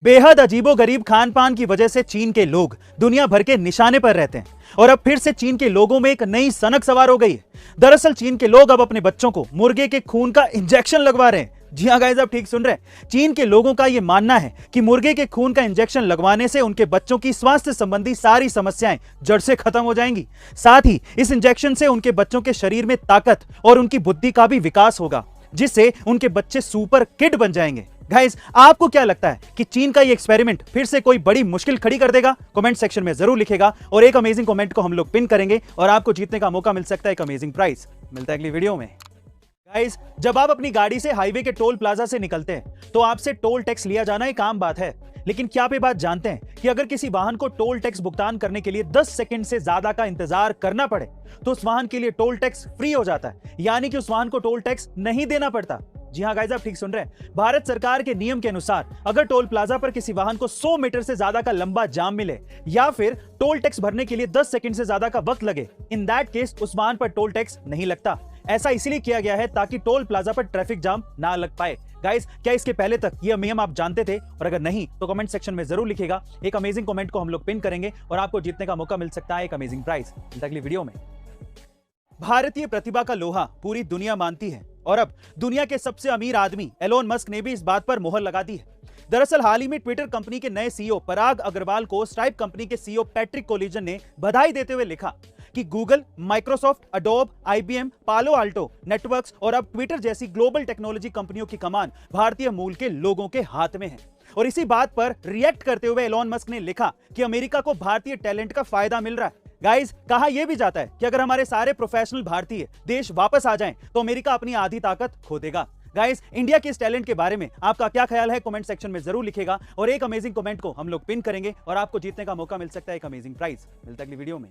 बेहद अजीबोगरीब खान पान की वजह से चीन के लोग दुनिया भर के निशाने पर रहते हैं और अब फिर से चीन के लोगों में एक नई सनक सवार हो गई है। दरअसल चीन के लोग अब अपने बच्चों को मुर्गे के खून का इंजेक्शन लगवा रहे हैं। जी हाँ गाइस, आप ठीक सुन रहे हैं। चीन के लोगों का यह मानना है कि मुर्गे के खून का इंजेक्शन लगवाने से उनके बच्चों की स्वास्थ्य संबंधी सारी समस्याएं जड़ से खत्म हो जाएंगी। साथ ही इस इंजेक्शन से उनके बच्चों के शरीर में ताकत और उनकी बुद्धि का भी विकास होगा, जिससे उनके बच्चे सुपर किड बन जाएंगे। गाइस, आपको क्या लगता है कि चीन का ये एक्सपेरिमेंट फिर से कोई बड़ी मुश्किल खड़ी कर देगा? कमेंट सेक्शन में जरूर लिखेगा और एक अमेजिंग कमेंट को हम लोग पिन करेंगे और आपको जीतने का मौका मिल सकता है एक अमेजिंग प्राइज। मिलता है अगली वीडियो में। गाइस, जब आप अपनी गाड़ी से हाईवे के टोल प्लाजा से निकलते हैं तो आपसे टोल टैक्स लिया जाना एक आम बात है। लेकिन क्या आप ये बात जानते हैं कि अगर किसी वाहन को टोल टैक्स भुगतान करने के लिए 10 सेकंड से ज्यादा का इंतजार करना पड़े तो उस वाहन के लिए टोल टैक्स फ्री हो जाता है, यानी कि उस वाहन को टोल टैक्स नहीं देना पड़ता। जी हाँ गाइस, आप ठीक सुन रहे हैं। भारत सरकार के नियम के अनुसार अगर टोल प्लाजा पर किसी वाहन को 100 मीटर से ज्यादा का लंबा जाम मिले या फिर टोल टैक्स भरने के लिए 10 सेकंड से ज्यादा का वक्त लगे, इन दैट केस उस वाहन पर टोल टैक्स नहीं लगता। ऐसा इसलिए किया गया है ताकि टोल प्लाजा पर ट्रैफिक जाम ना लग पाए। गाइस, क्या इसके पहले तक ये नियम आप जानते थे? और अगर नहीं तो कमेंट सेक्शन में जरूर लिखेगा। एक अमेजिंग कमेंट को हम लोग पिन करेंगे और आपको जीतने का मौका मिल सकता है एक अमेजिंग प्राइज। अगली वीडियो में। भारतीय प्रतिभा का लोहा पूरी दुनिया मानती है और अब दुनिया के सबसे अमीर आदमी एलोन मस्क ने भी इस बात पर मोहर लगा दी है। दरअसल हाल ही में ट्विटर कंपनी के नए सीईओ पराग अग्रवाल को स्ट्राइप कंपनी के सीईओ पैट्रिक कोलिजन ने बधाई देते हुए लिखा कि गूगल, माइक्रोसॉफ्ट, अडोब, आईबीएम, पालो अल्टो नेटवर्क्स और अब ट्विटर जैसी ग्लोबल टेक्नोलॉजी कंपनियों की कमान भारतीय मूल के लोगों के हाथ में है। और इसी बात पर रिएक्ट करते हुए एलोन मस्क ने लिखा कि अमेरिका को भारतीय टैलेंट का फायदा मिल रहा है। गाइस, कहा यह भी जाता है कि अगर हमारे सारे प्रोफेशनल भारतीय देश वापस आ जाएं तो अमेरिका अपनी आधी ताकत खो देगा। गाइस, इंडिया के इस टैलेंट के बारे में आपका क्या ख्याल है? कमेंट सेक्शन में जरूर लिखेगा और एक अमेजिंग कमेंट को हम लोग पिन करेंगे और आपको जीतने का मौका मिल सकता है एक अमेजिंग प्राइज। मिलता है अगली वीडियो में।